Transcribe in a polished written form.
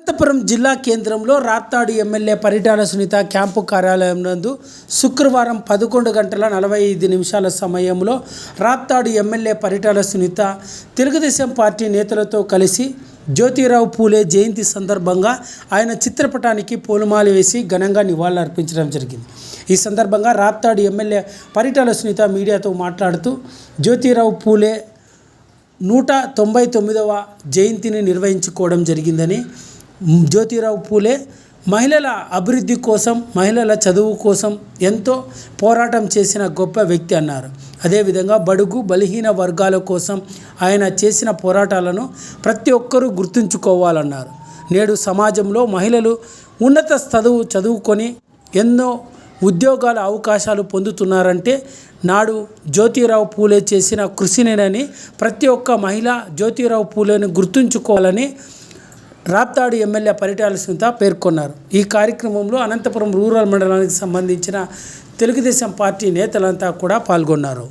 అనంతపురం జిల్లా కేంద్రంలో Raptadu MLA Paritala Sunitha camp కార్యాలయం నందు శుక్రవారం 11:45 సమయంలో రాప్తాడు ఎమ్మెల్యే పరిటాల సునీత తెలుగుదేశం పార్టీ నేతలతో కలిసి జ్యోతిరావు పూలే జయంతి సందర్భంగా ఆయన చిత్రపటానికి పూలమాల వేసి ఘనంగా నివాళులర్పించడం జరిగింది. ఈ సందర్భంగా రాప్తాడు ఎమ్మెల్యే పరిటాల సునీత మీడియాతో మాట్లాడుతూ జ్యోతిరావు పూలే 199వ జయంతిని నిర్వహించుకోవడం జరిగిందని, జ్యోతిరావు పూలే మహిళల అభివృద్ధి కోసం, మహిళల చదువు కోసం ఎంతో పోరాటం చేసిన గొప్ప వ్యక్తి అన్నారు. అదేవిధంగా బడుగు బలహీన వర్గాల కోసం ఆయన చేసిన పోరాటాలను ప్రతి ఒక్కరూ గుర్తుంచుకోవాలన్నారు. నేడు సమాజంలో మహిళలు ఉన్నత చదువుకొని ఎన్నో ఉద్యోగాల అవకాశాలు పొందుతున్నారంటే నాడు జ్యోతిరావు పూలే చేసిన కృషినేనని, ప్రతి ఒక్క మహిళ జ్యోతిరావు పూలేని గుర్తుంచుకోవాలని రాప్తాడు ఎమ్మెల్యే పరిటాల సునీత పేర్కొన్నారు. ఈ కార్యక్రమంలో అనంతపురం రూరల్ మండలానికి సంబంధించిన తెలుగుదేశం పార్టీ నేతలంతా కూడా పాల్గొన్నారు.